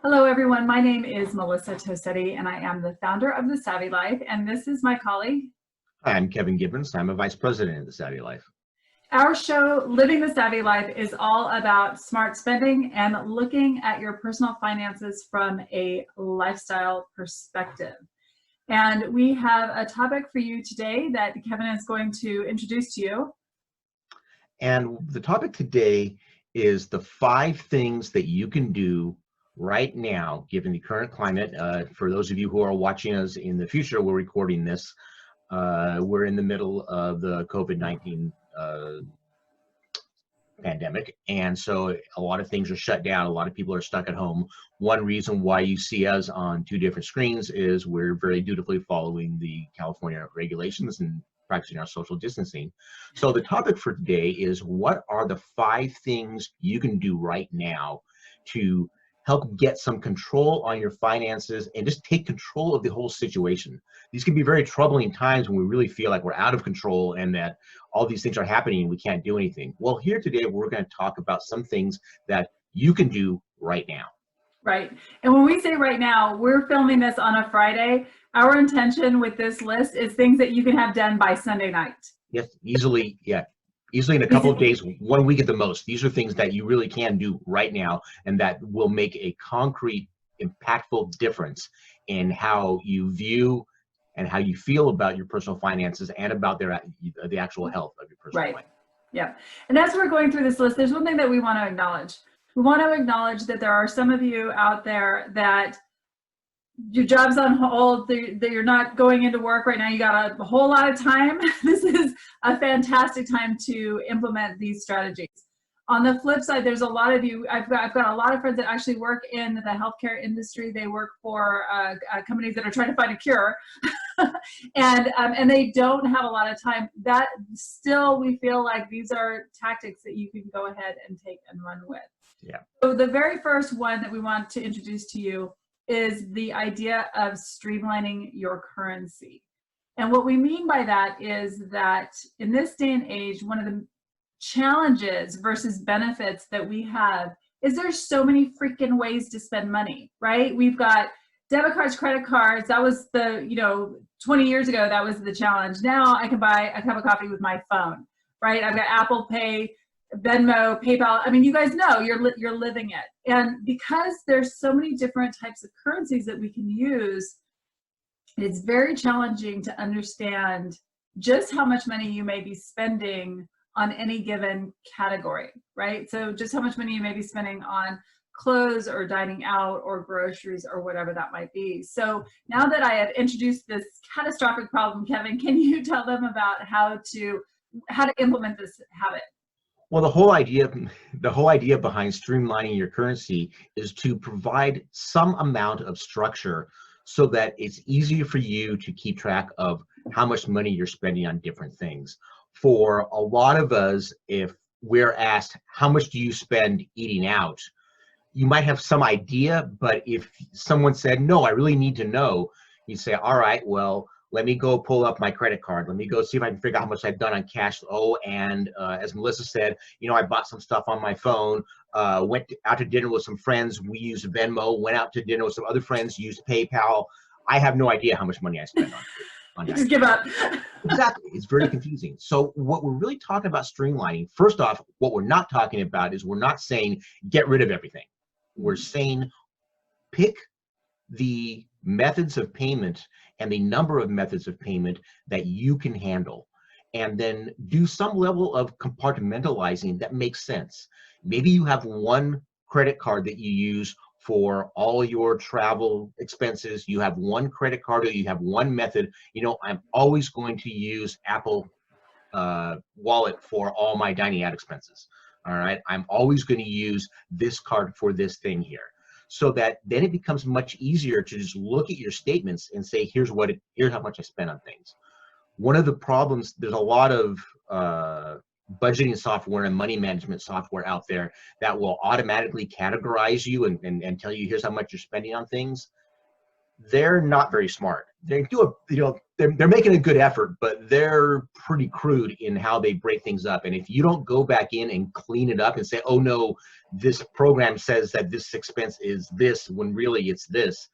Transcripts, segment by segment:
Hello, everyone. My name is Melissa Tosetti, and I am the founder of The Savvy Life, and this is my colleague. Hi, I'm Kevin Gibbons. I'm a vice president of The Savvy Life. Our show, Living the Savvy Life, is all about smart spending and looking at your personal finances from a lifestyle perspective. And we have a topic for you today that Kevin is going to introduce to you. And the topic today is the 5 things that you can do right now, given the current climate. For those of you who are watching us in the future, we're recording this. We're in the middle of the COVID-19 pandemic, and so a lot of things are shut down. A lot of people are stuck at home. One reason why you see us on 2 different screens is we're very dutifully following the California regulations and practicing our social distancing. So the topic for today is, what are the 5 things you can do right now to help get some control on your finances and just take control of the whole situation? These can be very troubling times when we really feel like we're out of control and that all these things are happening and we can't do anything. Well, here today, we're going to talk about some things that you can do right now. Right. And when we say right now, we're filming this on a Friday. Our intention with this list is things that you can have done by Sunday night. Yes, easily. Yeah. Easily in a couple of days, 1 week at the most. These are things that you really can do right now and that will make a concrete, impactful difference in how you view and how you feel about your personal finances and about the actual health of your personal life. Yeah. And as we're going through this list, there's one thing that we want to acknowledge. We want to acknowledge that there are some of you out there that your job's on hold, that you're not going into work right now. You got a whole lot of time. This is a fantastic time to implement these strategies. On the flip side, there's a lot of you, I've got a lot of friends that actually work in the healthcare industry. They work for companies that are trying to find a cure. and they don't have a lot of time. That still, we feel like these are tactics that you can go ahead and take and run with. Yeah. So the very first one that we want to introduce to you is the idea of streamlining your currency. And what we mean by that is that in this day and age, one of the challenges versus benefits that we have is there's so many freaking ways to spend money, right? We've got debit cards, credit cards. That was 20 years ago, that was the challenge. Now I can buy a cup of coffee with my phone, right? I've got Apple Pay, Venmo, PayPal. I mean, you guys know you're living it. And because there's so many different types of currencies that we can use, it's very challenging to understand just how much money you may be spending on any given category, right? So just how much money you may be spending on clothes or dining out or groceries or whatever that might be. So now that I have introduced this catastrophic problem, Kevin, can you tell them about how to implement this habit? Well, the whole idea behind streamlining your currency is to provide some amount of structure so that it's easier for you to keep track of how much money you're spending on different things. For a lot of us, if we're asked, how much do you spend eating out? You might have some idea, but if someone said, no, I really need to know, you say, all right, well, let me go pull up my credit card. Let me go see if I can figure out how much I've done on cash. Oh, and as Melissa said, I bought some stuff on my phone, went out to dinner with some friends. We used Venmo, went out to dinner with some other friends, used PayPal. I have no idea how much money I spent on that. Just give up. Exactly. It's very confusing. So what we're really talking about streamlining, first off, what we're not talking about is, we're not saying get rid of everything. We're saying pick the methods of payment and the number of methods of payment that you can handle, and then do some level of compartmentalizing that makes sense. Maybe you have one credit card that you use for all your travel expenses. You have one credit card, or you have one method. I'm always going to use Apple Wallet for all my dining out expenses. All right, I'm always going to use this card for this thing here. So that then it becomes much easier to just look at your statements and say, here's how much I spent on things. One of the problems, there's a lot of budgeting software and money management software out there that will automatically categorize you and tell you, here's how much you're spending on things. they're not very smart. They do they're making a good effort, but they're pretty crude in how they break things up. And if you don't go back in and clean it up and say, oh no, this program says that this expense is this, when really it's this,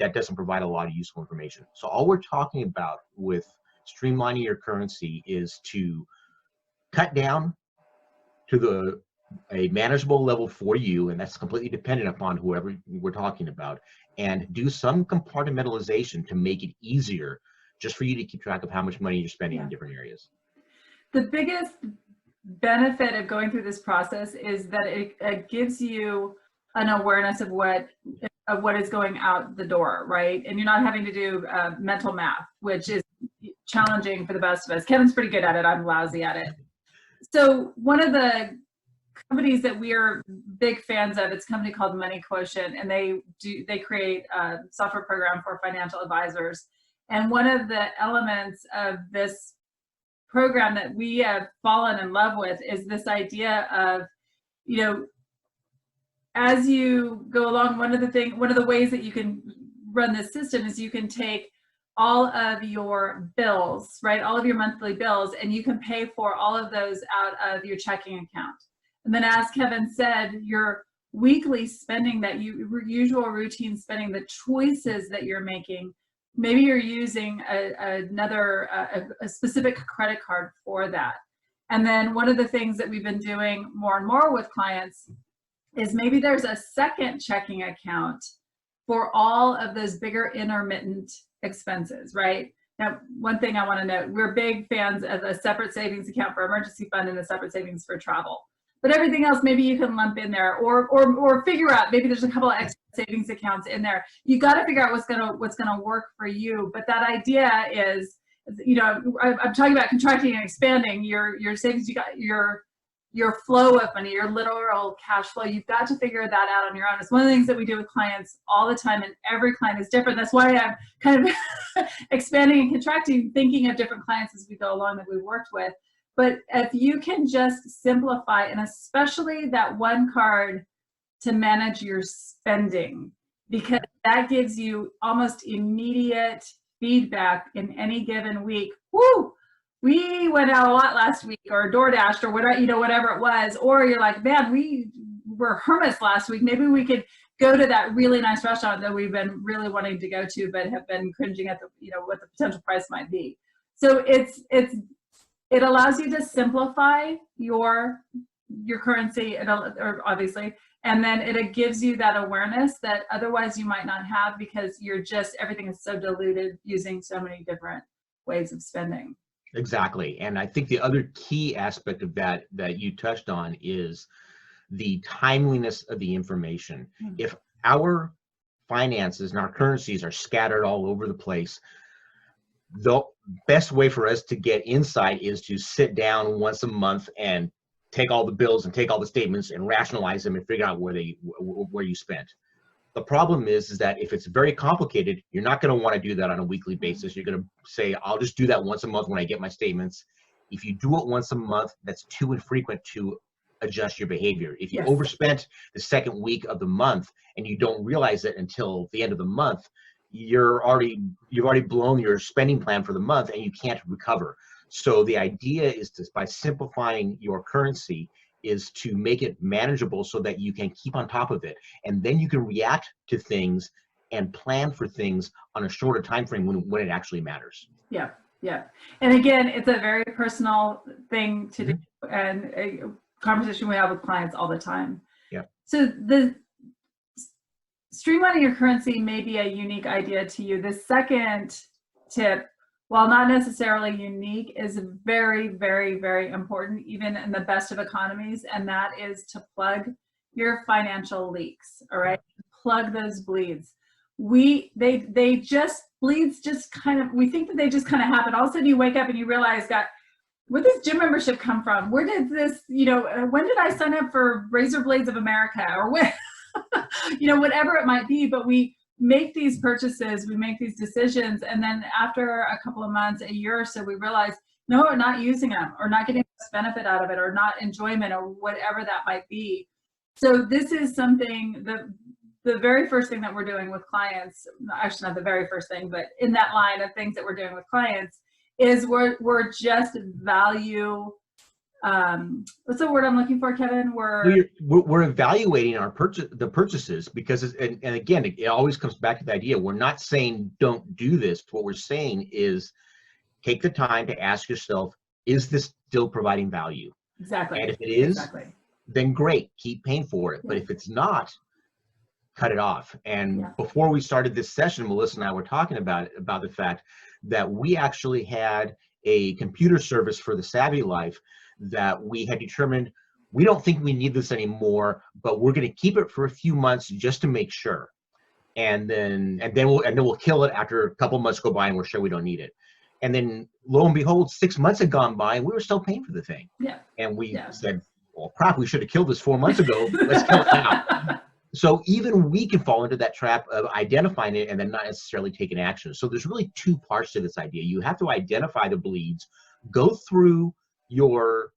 that doesn't provide a lot of useful information. So all we're talking about with streamlining your currency is to cut down to a manageable level for you, and that's completely dependent upon whoever we're talking about, and do some compartmentalization to make it easier just for you to keep track of how much money you're spending in different areas. The biggest benefit of going through this process is that it gives you an awareness of what is going out the door, right? And you're not having to do mental math, which is challenging for the best of us. Kevin's pretty good at it. I'm lousy at it. So one of the companies that we are big fans of, it's a company called Money Quotient, and they create a software program for financial advisors. And one of the elements of this program that we have fallen in love with is this idea of, as you go along, one of the ways that you can run this system is you can take all of your bills, right? All of your monthly bills, and you can pay for all of those out of your checking account. And then, as Kevin said, your weekly spending, that usual routine spending, the choices that you're making, maybe you're using a specific credit card for that. And then one of the things that we've been doing more and more with clients is maybe there's a second checking account for all of those bigger intermittent expenses, right? Now, one thing I want to note, we're big fans of a separate savings account for emergency fund and a separate savings for travel. But everything else, maybe you can lump in there, or figure out, maybe there's a couple of extra savings accounts in there. You got to figure out what's gonna work for you. But that idea is, I'm talking about contracting and expanding your savings. You got your flow of money, your literal cash flow. You've got to figure that out on your own. It's one of the things that we do with clients all the time, and every client is different. That's why I'm kind of expanding and contracting, thinking of different clients as we go along that we've worked with. But if you can just simplify, and especially that one card to manage your spending, because that gives you almost immediate feedback in any given week. Woo! We went out a lot last week, or DoorDashed, or whatever it was. Or you're like, man, we were Hermes last week. Maybe we could go to that really nice restaurant that we've been really wanting to go to, but have been cringing at the, what the potential price might be. So it allows you to simplify your currency, or obviously, and then it gives you that awareness that otherwise you might not have, because everything is so diluted using so many different ways of spending. Exactly. And I think the other key aspect of that you touched on is the timeliness of the information. Mm-hmm. If our finances and our currencies are scattered all over the place, the best way for us to get insight is to sit down once a month and take all the bills and take all the statements and rationalize them and figure out where you spent. The problem is that if it's very complicated, you're not going to want to do that on a weekly basis. You're going to say, I'll just do that once a month when I get my statements. If you do it once a month, that's too infrequent to adjust your behavior. If you overspent the second week of the month and you don't realize it until the end of the month, you've already blown your spending plan for the month and you can't recover. So the idea is by simplifying your currency is to make it manageable so that you can keep on top of it, and then you can react to things and plan for things on a shorter time frame when it actually matters. Yeah. And again, it's a very personal thing to do, and a conversation we have with clients all the time. Yeah. So the streamlining your currency may be a unique idea to you. The second tip, while not necessarily unique, is very, very, very important, even in the best of economies, and that is to plug your financial leaks. All right, plug those bleeds. We think that they just kind of happen. All of a sudden, you wake up and you realize that, where did this gym membership come from? Where did this, when did I sign up for Razor Blades of America, or when, whatever it might be. But we make these purchases, we make these decisions, and then after a couple of months, a year or so, we realize, no, we're not using them, or not getting the benefit out of it, or not enjoyment, or whatever that might be. So this is something, the the very first thing that we're doing with clients, actually not the very first thing, but in that line of things that we're doing with clients, is we're just value, what's the word I'm looking for, Kevin? We're evaluating our purchases, because and again, it always comes back to the idea, we're not saying don't do this. What we're saying is take the time to ask yourself, is this still providing value? Exactly. And if it is, exactly. then great, keep paying for it. Yeah. But if it's not, cut it off. And Yeah. before we started this session, Melissa and I were talking about the fact that we actually had a computer service for the Savvy Life that we had determined we don't think we need this anymore, but we're going to keep it for a few months just to make sure. And then we'll kill it after a couple months go by and we're sure we don't need it. And then lo and behold, 6 months had gone by and we were still paying for the thing. Yeah. And we said, well, crap, we should have killed this 4 months ago. Let's kill it now. So even we can fall into that trap of identifying it and then not necessarily taking action. So there's really two parts to this idea. You have to identify the bleeds, go through your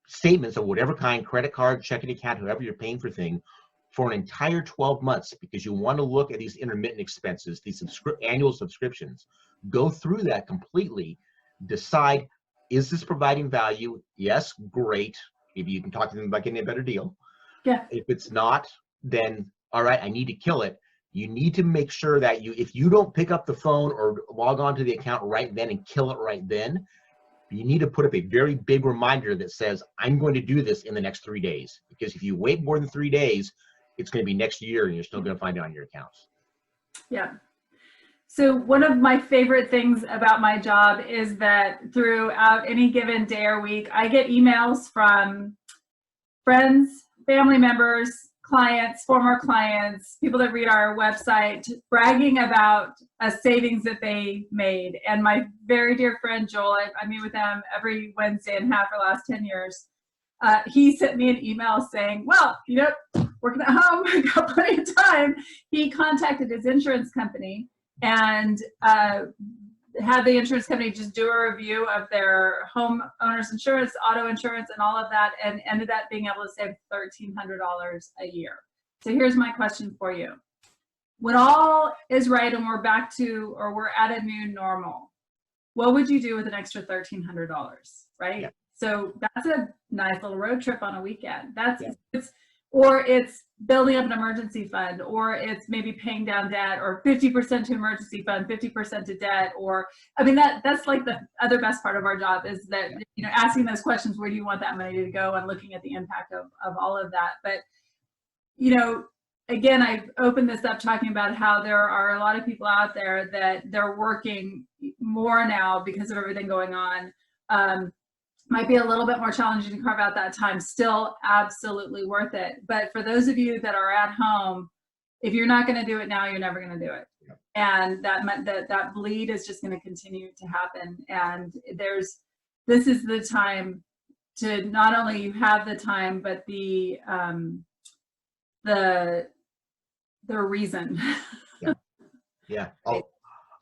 statements of whatever kind, credit card, checking account, whoever you're paying for thing, for an entire 12 months, because you want to look at these intermittent expenses, these annual subscriptions. Go through that completely, decide, is this providing value? Yes, great. Maybe you can talk to them about getting a better deal. Yeah. If it's not, then all right, I need to kill it. You need to make sure that if you don't pick up the phone or log on to the account right then and kill it right then, you need to put up a very big reminder that says, I'm going to do this in the next 3 days. Because if you wait more than 3 days, it's going to be next year and you're still going to find it on your accounts. Yeah. So one of my favorite things about my job is that throughout any given day or week, I get emails from friends, family members, clients, former clients, people that read our website, bragging about a savings that they made. And my very dear friend Joel, I meet with him every Wednesday and have for the last 10 years. He sent me an email saying, well, working at home, I got plenty of time. He contacted his insurance company and had the insurance company just do a review of their home owner's insurance, auto insurance, and all of that, and ended up being able to save $1,300 a year. So here's my question for you. When all is right and we're back to, or we're at a new normal, what would you do with an extra $1,300, right? Yeah. So that's a nice little road trip on a weekend. Or it's building up an emergency fund, or it's maybe paying down debt, or 50% to emergency fund, 50% to debt, or, I mean, that's like the other best part of our job is that, asking those questions, where do you want that money to go, and looking at the impact of all of that. But, again, I've opened this up talking about how there are a lot of people out there that they're working more now because of everything going on. Might be a little bit more challenging to carve out that time, still absolutely worth it. But for those of you that are at home, if you're not going to do it now, you're never going to do it. Yeah. And that bleed is just going to continue to happen. And this is the time to not only you have the time, but the reason. Yeah. Yeah.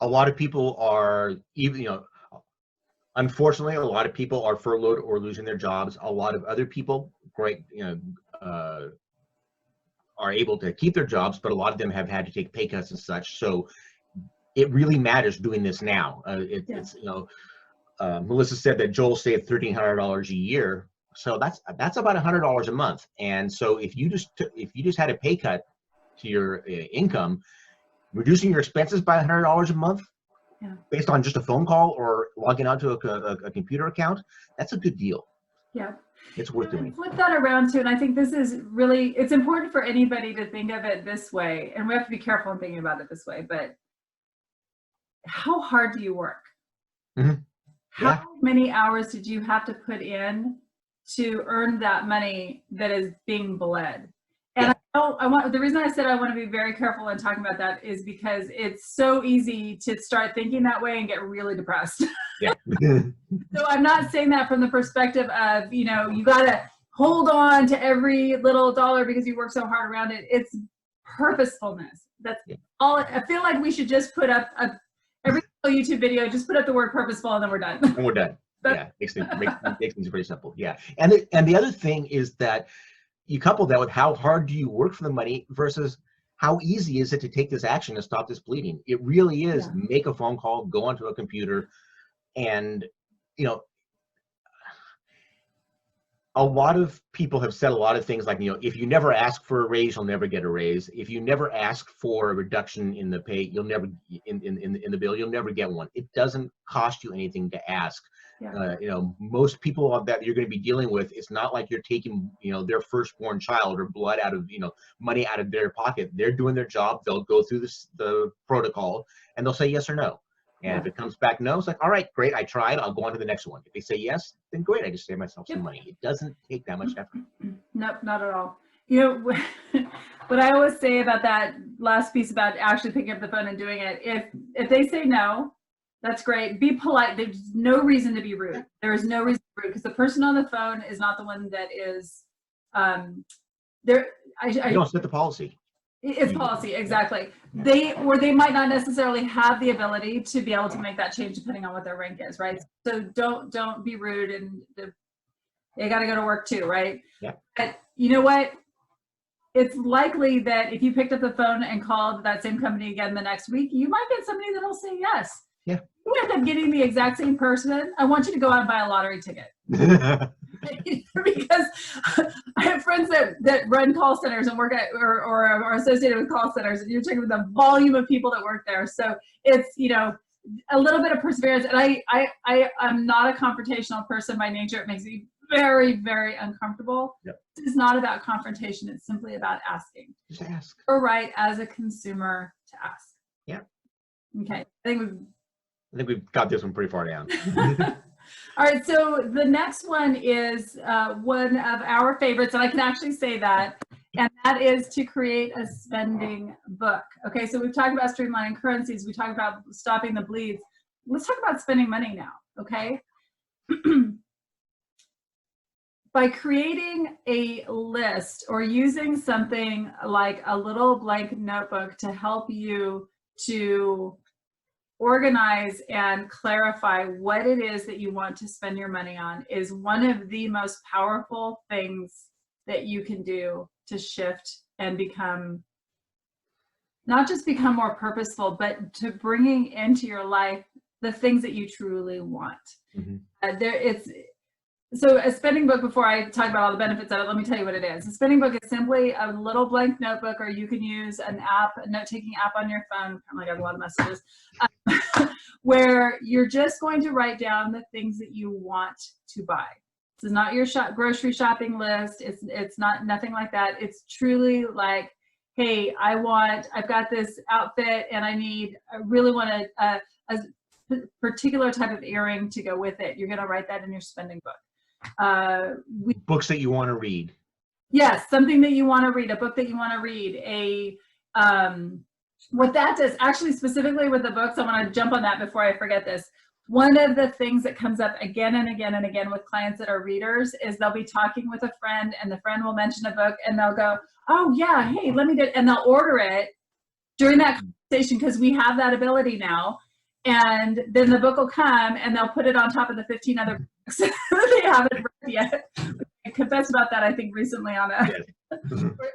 A lot of people are even, unfortunately, a lot of people are furloughed or losing their jobs. A lot of other people, are able to keep their jobs, but a lot of them have had to take pay cuts and such. So it really matters doing this now. It's Melissa said that Joel saved $1,300 a year, so that's about $100 a month. And so if you just had a pay cut to your income, reducing your expenses by $100 a month. Yeah. Based on just a phone call or logging onto a computer account, that's a good deal. Yeah. It's worth doing. Flip that around too, and I think this is really, it's important for anybody to think of it this way, and we have to be careful in thinking about it this way, but how hard do you work? Mm-hmm. How many hours did you have to put in to earn that money that is being bled? And the reason I said I want to be very careful in talking about that is because it's so easy to start thinking that way and get really depressed. Yeah. So I'm not saying that from the perspective of, you got to hold on to every little dollar because you work so hard around it. It's purposefulness. That's all. I feel like we should just put up every YouTube video, just put up the word purposeful, and then we're done. And we're done. Yeah, makes things pretty simple. Yeah, and the other thing is that you couple that with how hard do you work for the money versus how easy is it to take this action to stop this bleeding. It really is make a phone call, go onto a computer, and you know, a lot of people have said a lot of things like, you know, if you never ask for a raise, you'll never get a raise. If you never ask for a reduction in the pay, you'll never in the bill, you'll never get one. It doesn't cost you anything to ask. You know, most people that you're going to be dealing with, it's not like you're taking, you know, their firstborn child or blood out of, you know, money out of their pocket. They're doing their job. They'll go through the protocol and they'll say yes or no. And if it comes back no, it's like, all right, great, I tried, I'll go on to the next one. If they say yes, then great, I just saved myself some money. It doesn't take that much effort. Nope, not at all. You know, what I always say about that last piece about actually picking up the phone and doing it, if they say no, that's great. Be polite. There's no reason to be rude. There is no reason to be rude because the person on the phone is not the one that is there. You don't set the policy. It's policy, exactly. They might not necessarily have the ability to be able to make that change depending on what their rank is, right? So don't be rude, and they got to go to work too, right? Yeah. But you know what? It's likely that if you picked up the phone and called that same company again the next week, you might get somebody that'll say yes. Yeah. You end up getting the exact same person. I want you to go out and buy a lottery ticket. Because I have friends that run call centers and work at or are associated with call centers, and you're checking with the volume of people that work there. So it's, you know, a little bit of perseverance. And I'm not a confrontational person by nature. It makes me very, very uncomfortable. Yep. It's not about confrontation. It's simply about asking. Just ask. You're right as a consumer to ask. Yeah. Okay. I think we've got this one pretty far down. All right, so the next one is one of our favorites, and I can actually say that, and that is to create a spending book. Okay, so we've talked about streamlining currencies, we talked about stopping the bleeds. Let's talk about spending money now, okay? By creating a list or using something like a little blank notebook to help you to organize and clarify what it is that you want to spend your money on is one of the most powerful things that you can do to shift and become, not just become more purposeful, but to bringing into your life the things that you truly want. So a spending book, before I talk about all the benefits of it, let me tell you what it is. A spending book is simply a little blank notebook, or you can use an app, a note-taking app on your phone. I got a lot of messages. Where you're just going to write down the things that you want to buy. This is not your grocery shopping list. It's not nothing like that. It's truly like, hey, I've got this outfit and I really want a particular type of earring to go with it. You're going to write that in your spending book. Books that you want to read. Yes, something that you want to read, a book that you want to read, what that does, actually specifically with the books, I want to jump on that before I forget this. One of the things that comes up again and again and again with clients that are readers is they'll be talking with a friend and the friend will mention a book and they'll go, oh yeah, hey, let me do it. And they'll order it during that conversation because we have that ability now. And then the book will come and they'll put it on top of the 15 other books that they haven't read yet. I confessed about that, I think, recently on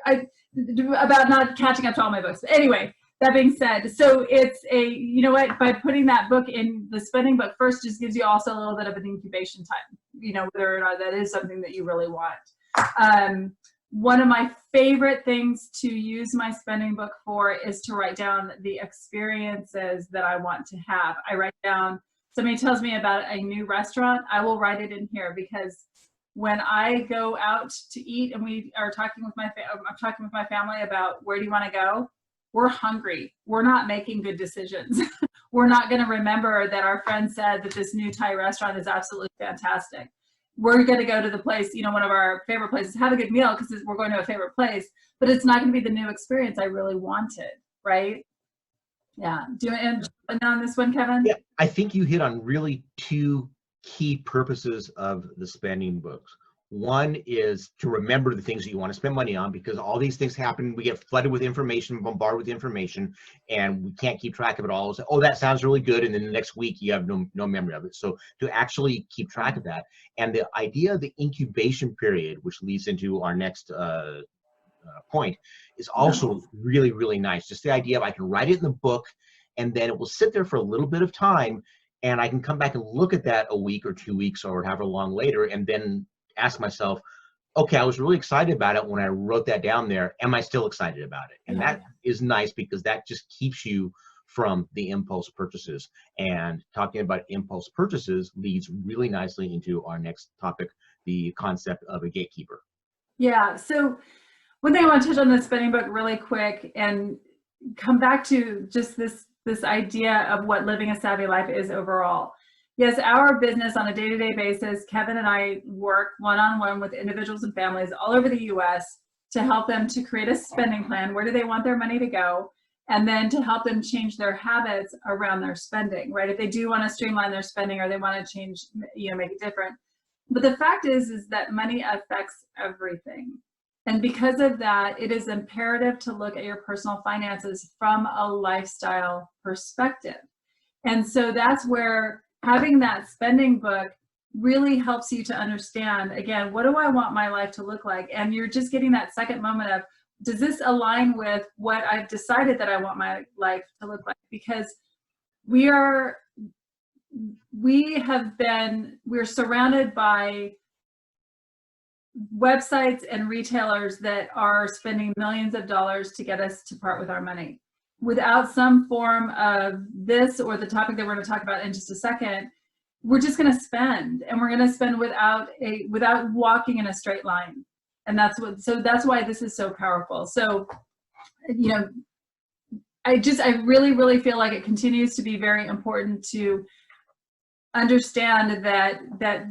about not catching up to all my books. Anyway, that being said, so it's you know what, by putting that book in the spending book first just gives you also a little bit of an incubation time, you know, whether or not that is something that you really want. One of my favorite things to use my spending book for is to write down the experiences that I want to have. I write down, somebody tells me about a new restaurant, I will write it in here, because when I go out to eat and we are talking with I'm talking with my family about where do you want to go, we're hungry. We're not making good decisions. We're not going to remember that our friend said that this new Thai restaurant is absolutely fantastic. We're going to go to the place, you know, one of our favorite places, have a good meal because we're going to a favorite place, but it's not going to be the new experience I really wanted, right? Yeah. Do you want to end on this one, Kevin? Yeah, I think you hit on really two key purposes of the spending books. One is to remember the things that you want to spend money on, because all these things happen. We get flooded with information, bombarded with information, and we can't keep track of it all. So, oh, that sounds really good, and then the next week you have no memory of it. So to actually keep track of that, and the idea of the incubation period, which leads into our next point, is also really, really nice. Just the idea of I can write it in the book, and then it will sit there for a little bit of time, and I can come back and look at that a week or 2 weeks or however long later, and then ask myself, okay, I was really excited about it when I wrote that down there. Am I still excited about it? And that is nice, because that just keeps you from the impulse purchases. And talking about impulse purchases leads really nicely into our next topic, the concept of a gatekeeper. Yeah, so one thing I want to touch on the spending book really quick and come back to just this idea of what living a savvy life is overall. Yes, our business on a day-to-day basis, Kevin and I work one-on-one with individuals and families all over the US to help them to create a spending plan. Where do they want their money to go? And then to help them change their habits around their spending, right? If they do want to streamline their spending or they want to change, make it different. But the fact is that money affects everything. And because of that, it is imperative to look at your personal finances from a lifestyle perspective. And so that's where having that spending book really helps you to understand, again, what do I want my life to look like? And you're just getting that second moment of, does this align with what I've decided that I want my life to look like? Because we're surrounded by websites and retailers that are spending millions of dollars to get us to part with our money. Without some form of this or the topic that we're going to talk about in just a second, we're just going to spend, and we're going to spend without walking in a straight line. And that's why this is so powerful. So, I really, really feel like it continues to be very important to understand that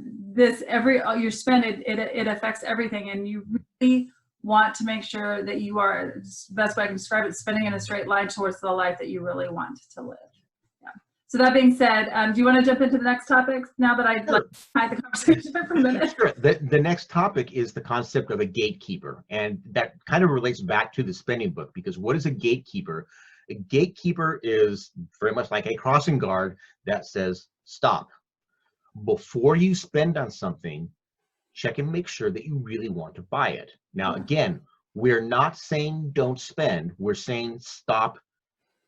your spend, it affects everything, and you really want to make sure that you are, the best way I can describe it, spending in a straight line towards the life that you really want to live. Yeah. So that being said, do you want to jump into the next topic now that I've had the conversation for a minute? Sure. The next topic is the concept of a gatekeeper, and that kind of relates back to the spending book, because what is a gatekeeper? A gatekeeper is very much like a crossing guard that says, stop. Before you spend on something, check and make sure that you really want to buy it. Now, again, we're not saying don't spend. We're saying stop.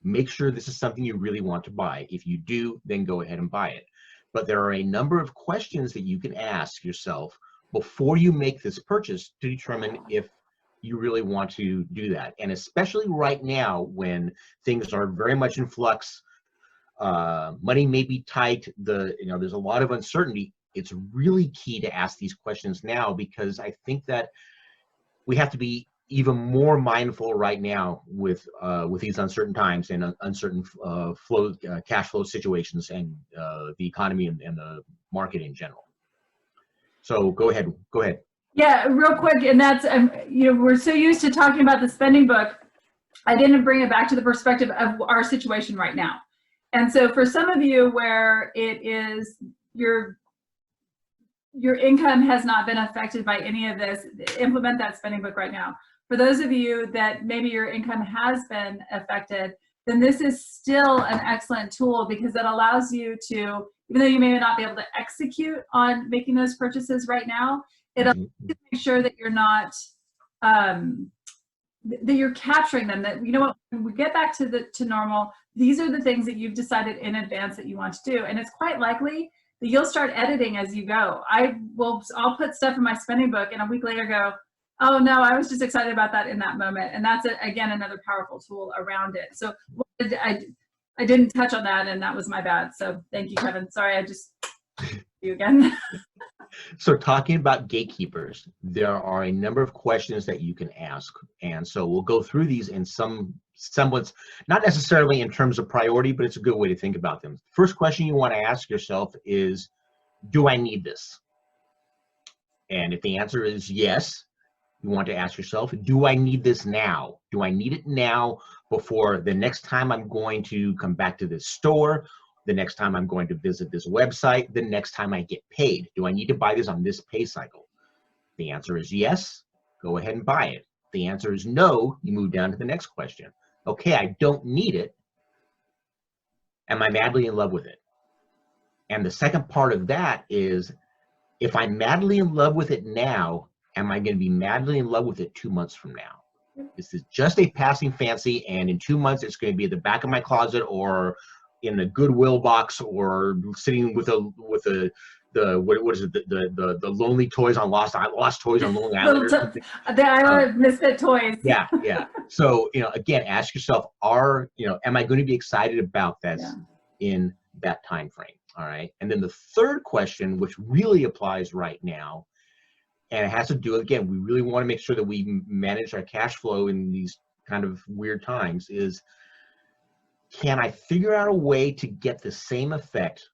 Make sure this is something you really want to buy. If you do, then go ahead and buy it. But there are a number of questions that you can ask yourself before you make this purchase to determine if you really want to do that. And especially right now when things are very much in flux, money may be tight, there's a lot of uncertainty. It's really key to ask these questions now, because I think that we have to be even more mindful right now with these uncertain times and uncertain cash flow situations and the economy and the market in general. So go ahead. Yeah, real quick, and that's we're so used to talking about the spending book. I didn't bring it back to the perspective of our situation right now. And so for some of you where it is your income has not been affected by any of this, implement that spending book right now. For those of you that maybe your income has been affected, then this is still an excellent tool, because it allows you to, even though you may not be able to execute on making those purchases right now, it allows you to make sure that you're not, that you're capturing them, that, when we get back to normal, these are the things that you've decided in advance that you want to do. And it's quite likely that you'll start editing as you go. I'll put stuff in my spending book and a week later go, oh no, I was just excited about that in that moment. And that's, again, another powerful tool around it. So I didn't touch on that, and that was my bad. So thank you, Kevin. Sorry, I just you again. So talking about gatekeepers, there are a number of questions that you can ask. And so we'll go through these in some semblance, not necessarily in terms of priority, but it's a good way to think about them. First question you want to ask yourself is, do I need this? And if the answer is yes, you want to ask yourself, do I need this now? Do I need it now before the next time I'm going to come back to this store, the next time I'm going to visit this website, the next time I get paid? Do I need to buy this on this pay cycle? The answer is yes, go ahead and buy it. The answer is no, you move down to the next question. Okay, I don't need it. Am I madly in love with it? And the second part of that is, if I'm madly in love with it now, am I going to be madly in love with it 2 months from now? This is just a passing fancy, and in 2 months it's going to be at the back of my closet or in a Goodwill box or sitting with what is it, the lonely toys on lost toys on Lonely Island or something. The misfit toys. Yeah. So, again, ask yourself, am I going to be excited about this in that time frame? All right. And then the third question, which really applies right now, and it has to do, again, we really want to make sure that we manage our cash flow in these kind of weird times, is, can I figure out a way to get the same effect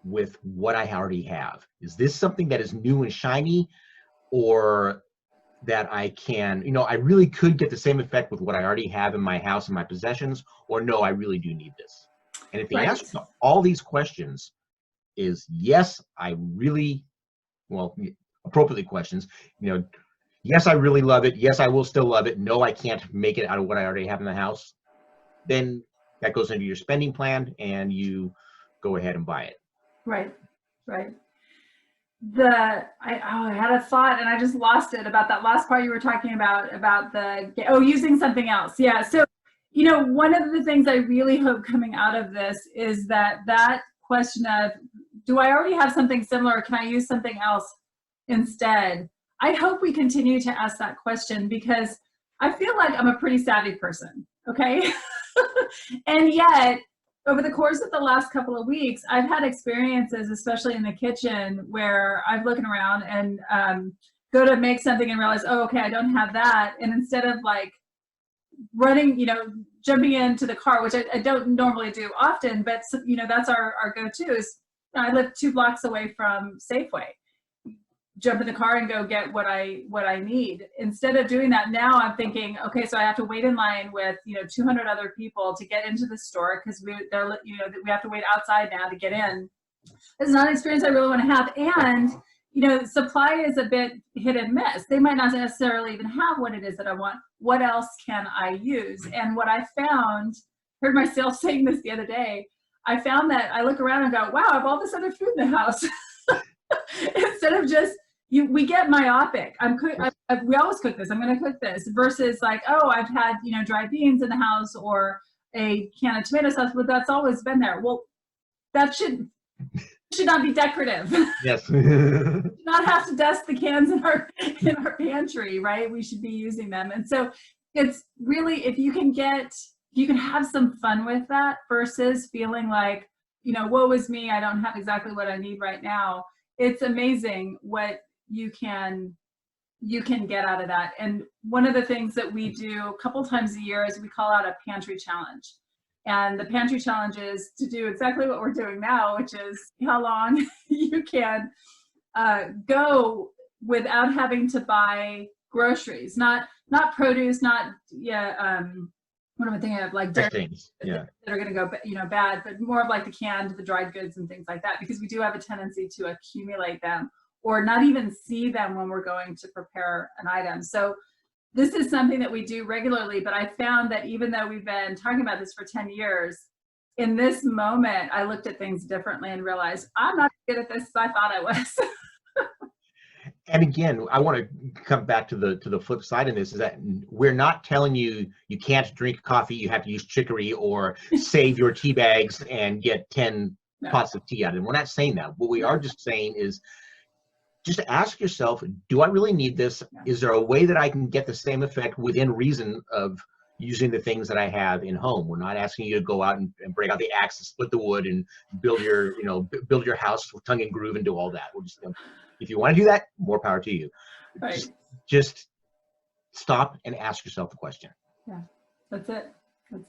with what I already have? Is this something that is new and shiny, or that I can, I really could get the same effect with what I already have in my house and my possessions, or no, I really do need this? And if the answer to all these questions is yes, appropriately questions, yes, I really love it. Yes, I will still love it. No, I can't make it out of what I already have in the house. Then that goes into your spending plan and you go ahead and buy it. Right. I had a thought and I just lost it about that last part you were talking about using something else. Yeah. So, one of the things I really hope coming out of this is that question of, do I already have something similar? Or can I use something else instead? I hope we continue to ask that question, because I feel like I'm a pretty savvy person. Okay. And yet, over the course of the last couple of weeks, I've had experiences, especially in the kitchen, where I'm looking around and go to make something and realize, oh, okay, I don't have that. And instead of like running, jumping into the car, which I don't normally do often, but that's our go-to, is I live 2 blocks away from Safeway. Jump in the car and go get what I need. Instead of doing that, now I'm thinking, okay, so I have to wait in line with 200 other people to get into the store, because we have to wait outside now to get in. It's not an experience I really want to have. And supply is a bit hit and miss. They might not necessarily even have what it is that I want. What else can I use? And what I found, heard myself saying this the other day, I found that I look around and go, wow, I have all this other food in the house. Instead of just, we get myopic. We always cook this. I'm going to cook this, versus like, oh, I've had dried beans in the house or a can of tomato sauce, but that's always been there. Well, that should not be decorative. Yes. We should not have to dust the cans in our pantry, right? We should be using them. And so it's really, if you can have some fun with that, versus feeling like, woe is me, I don't have exactly what I need right now. It's amazing what you can get out of that. And one of the things that we do a couple times a year is we call out a pantry challenge. And the pantry challenge is to do exactly what we're doing now, which is how long you can go without having to buy groceries, not produce, what am I thinking of, like things, that are going to go, bad, but more of like the canned, the dried goods and things like that, because we do have a tendency to accumulate them or not even see them when we're going to prepare an item. So this is something that we do regularly, but I found that even though we've been talking about this for 10 years, in this moment, I looked at things differently and realized I'm not as good at this as I thought I was. And again, I want to come back to the flip side of this, is that we're not telling you you can't drink coffee, you have to use chicory, or save your tea bags and get 10 pots of tea out of them. We're not saying that. What we are just saying is, just ask yourself, do I really need this? Is there a way that I can get the same effect within reason of using the things that I have in home? We're not asking you to go out and break out the axe and split the wood and build your house with tongue and groove and do all that. We're just, if you want to do that, more power to you. Right. Just stop and ask yourself the question. Yeah, that's it.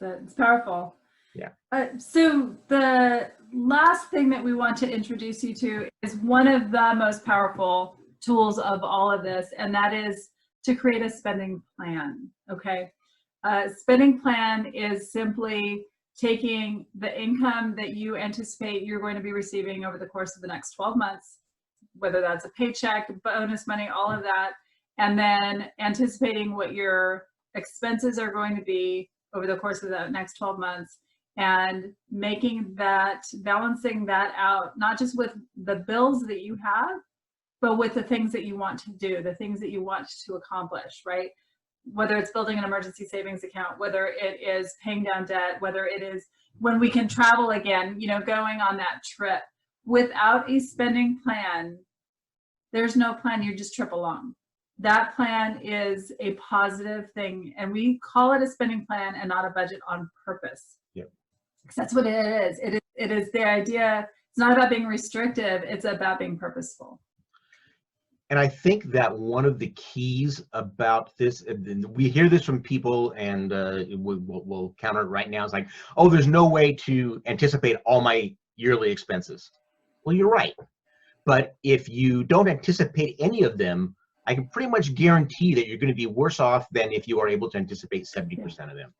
It's powerful. Yeah. So the last thing that we want to introduce you to is one of the most powerful tools of all of this, and that is to create a spending plan. Okay. Spending plan is simply taking the income that you anticipate you're going to be receiving over the course of the next 12 months, whether that's a paycheck, bonus money, all of that, and then anticipating what your expenses are going to be over the course of the next 12 months, and making that, balancing that out, not just with the bills that you have, but with the things that you want to do, the things that you want to accomplish, right? Whether it's building an emergency savings account, whether it is paying down debt, whether it is when we can travel again, you know, going on that trip. Without a spending plan, there's no plan, you just trip along. That plan is a positive thing, and we call it a spending plan and not a budget on purpose. Yep. Because that's what it is. It is the idea, it's not about being restrictive, it's about being purposeful. And I think that one of the keys about this, and we hear this from people, and we'll counter it right now, is like, oh, there's no way to anticipate all my yearly expenses. Well, you're right. But if you don't anticipate any of them, I can pretty much guarantee that you're going to be worse off than if you are able to anticipate 70% of them.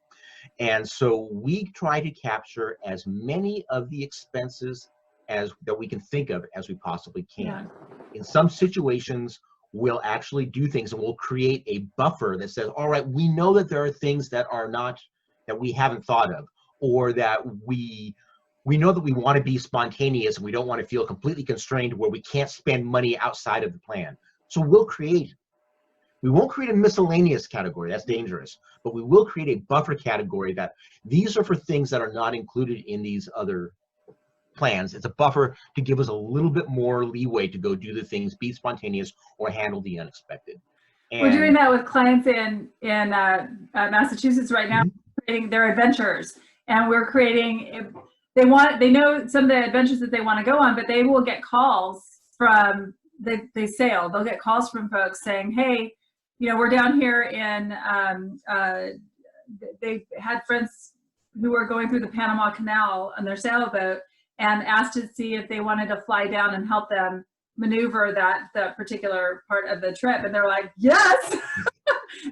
And so we try to capture as many of the expenses that we can think of as we possibly can. Yeah. In some situations, we'll actually do things and we'll create a buffer that says, all right, we know that there are things that are not, that we haven't thought of, or that we know that we want to be spontaneous and we don't want to feel completely constrained where we can't spend money outside of the plan. So we won't create a miscellaneous category, that's dangerous, but we will create a buffer category that these are for things that are not included in these other plans. It's a buffer to give us a little bit more leeway to go do the things, be spontaneous, or handle the unexpected. And we're doing that with clients in Massachusetts right now, creating their adventures, and we're creating, they know some of the adventures that they want to go on, but they will get calls from, they sail, they'll get calls from folks saying, hey, you know, we're down here in, they had friends who were going through the Panama Canal on their sailboat and asked to see if they wanted to fly down and help them maneuver that particular part of the trip. And they're like, yes.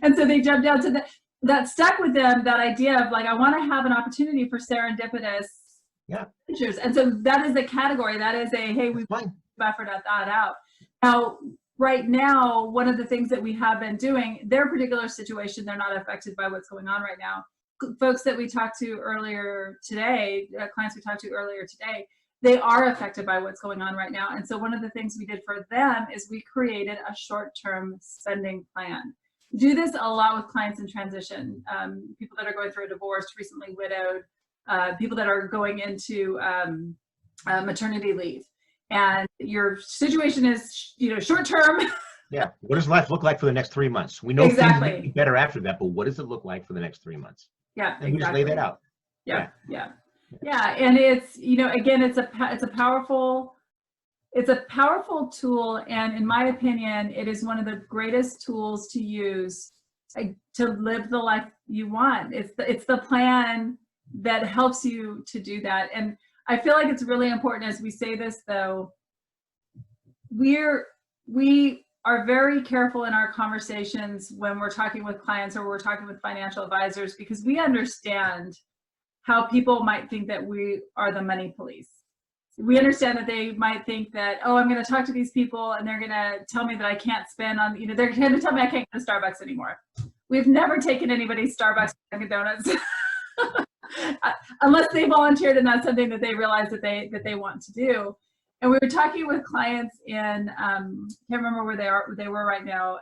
And so they jumped down to that stuck with them, that idea of like, I want to have an opportunity for serendipitous adventures. And so that is a category, that is a, hey, we've buffered that out. Now, right now, one of the things that we have been doing, their particular situation, they're not affected by what's going on right now. Folks that we talked to earlier today, clients we talked to earlier today, they are affected by what's going on right now. And so one of the things we did for them is we created a short-term spending plan. We do this a lot with clients in transition, people that are going through a divorce, recently widowed, people that are going into maternity leave. And your situation is, you know, short-term. Yeah. What does life look like for the next 3 months? We know things will be better after that, but what does it look like for the next 3 months? Yeah, and we just lay that out. Yeah. And it's, you know, again, it's a powerful tool, and in my opinion, it is one of the greatest tools to use to live the life you want. It's the plan that helps you to do that. And I feel like it's really important as we say this, though, we are very careful in our conversations when we're talking with clients or we're talking with financial advisors, because we understand how people might think that we are the money police. We understand that they might think that, oh, I'm going to talk to these people and they're going to tell me that I can't spend on, you know, they're going to tell me I can't go to Starbucks anymore. We've never taken anybody's Starbucks or Dunkin' Donuts unless they volunteered and that's something that they realize that they want to do. And we were talking with clients in, can't remember where they were right now.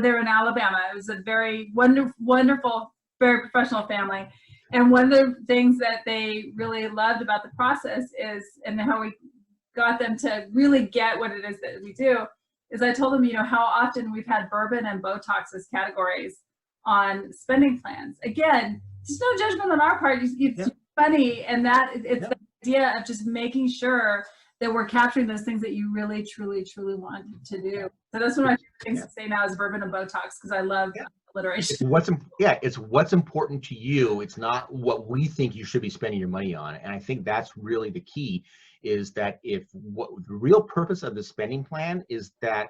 They're in Alabama. It was a very wonderful, very professional family. And one of the things that they really loved about the process is, and how we got them to really get what it is that we do, is I told them, you know, how often we've had bourbon and Botox as categories on spending plans. Again, there's no judgment on our part. It's funny, and that it's the idea of just making sure that we're capturing those things that you really, truly, truly want to do. So that's one of my favorite things to say now is bourbon and Botox, because I love alliteration. It's what's important to you. It's not what we think you should be spending your money on. And I think that's really the key, is that the real purpose of the spending plan is that,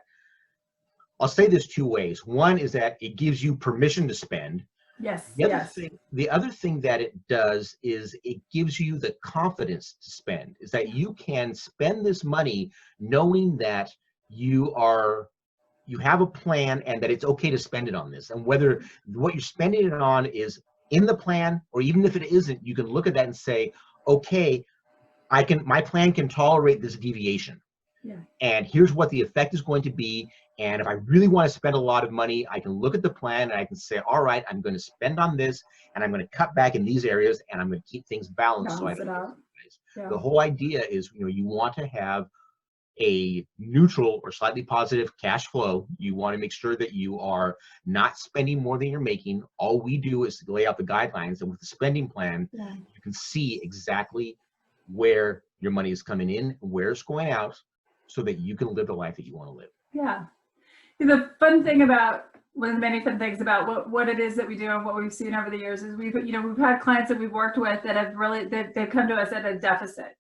I'll say this two ways. One is that it gives you permission to spend, Yes, The other yes. thing, the other thing that it does is it gives you the confidence to spend, is that you can spend this money knowing that you have a plan and that it's okay to spend it on this. And whether what you're spending it on is in the plan, or even if it isn't, you can look at that and say, okay, my plan can tolerate this deviation. Yeah. And here's what the effect is going to be. And if I really want to spend a lot of money, I can look at the plan and I can say, all right, I'm going to spend on this and I'm going to cut back in these areas and I'm going to keep things balanced. Balance it out. Yeah. The whole idea is, you want to have a neutral or slightly positive cash flow. You want to make sure that you are not spending more than you're making. All we do is lay out the guidelines, and with the spending plan, you can see exactly where your money is coming in, where it's going out, so that you can live the life that you want to live. Yeah. The fun thing about, one of the many fun things about what it is that we do and what we've seen over the years is we've had clients that we've worked with that have really, they've come to us at a deficit.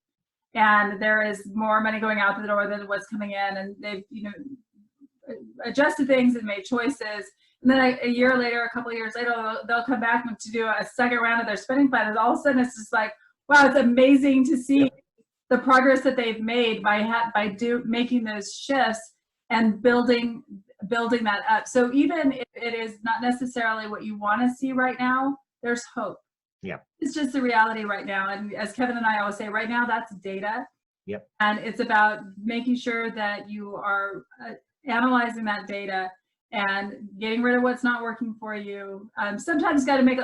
And there is more money going out the door than what's coming in, and they've adjusted things and made choices. And then a year later, a couple of years later, they'll come back to do a second round of their spending plan, and all of a sudden it's just like, wow, it's amazing to see the progress that they've made by making those shifts and building that up. So even if it is not necessarily what you want to see right now, there's hope. Yeah. It's just the reality right now. And as Kevin and I always say, right now, that's data. Yep. And it's about making sure that you are analyzing that data and getting rid of what's not working for you. Sometimes you got to make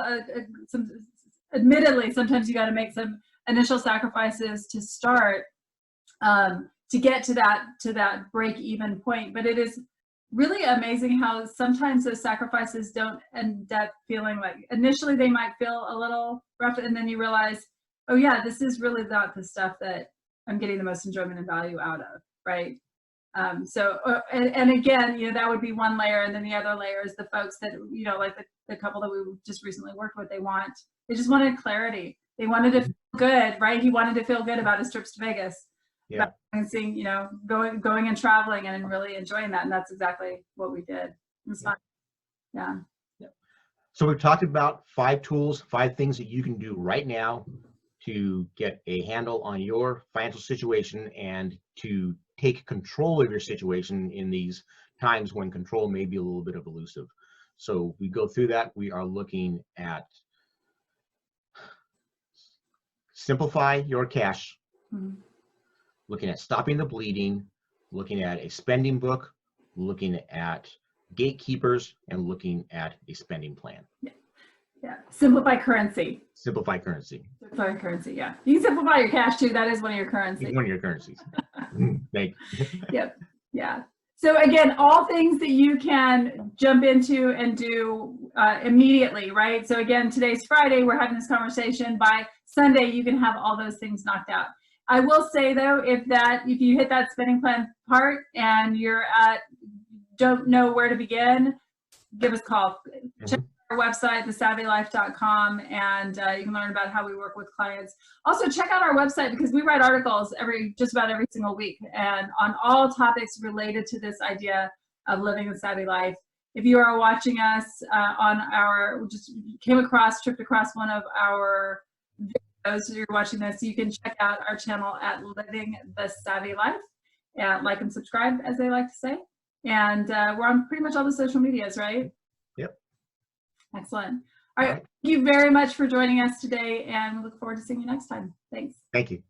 admittedly, sometimes you got to make some initial sacrifices to start to get to that break even point. But it is really amazing how sometimes those sacrifices don't end up feeling like, initially they might feel a little rough, and then you realize, oh yeah, this is really not the stuff that I'm getting the most enjoyment and value out of, right? So, and again, that would be one layer, and then the other layer is the folks that, like the couple that we just recently worked with, they just wanted clarity. They wanted to feel good, right? He wanted to feel good about his trips to Vegas. Yeah. And seeing, going and traveling and really enjoying that. And that's exactly what we did. It was fun. Yeah. So we've talked about 5 tools, 5 things that you can do right now to get a handle on your financial situation and to take control of your situation in these times when control may be a little bit of elusive. So we go through that. We are looking at simplify your cash. Mm-hmm. Looking at stopping the bleeding, looking at a spending book, looking at gatekeepers, and looking at a spending plan. Yeah. Simplify currency. Simplify currency. Simplify currency, yeah. You can simplify your cash too. That is one of your currencies. One of your currencies. Thank you. Yep. Yeah. So again, all things that you can jump into and do immediately, right? So again, today's Friday, we're having this conversation. By Sunday, you can have all those things knocked out. I will say though, if you hit that spending plan part and don't know where to begin, give us a call. Mm-hmm. Check our website, thesavvylife.com, and you can learn about how we work with clients. Also check out our website, because we write articles just about every single week, and on all topics related to this idea of living the savvy life. If you are watching us tripped across one of our videos, so you're watching this, you can check out our channel at Living the Savvy Life, and like and subscribe, as they like to say. And we're on pretty much all the social medias, right? Yep. Excellent. All right. Thank you very much for joining us today, and we look forward to seeing you next time. Thanks. Thank you.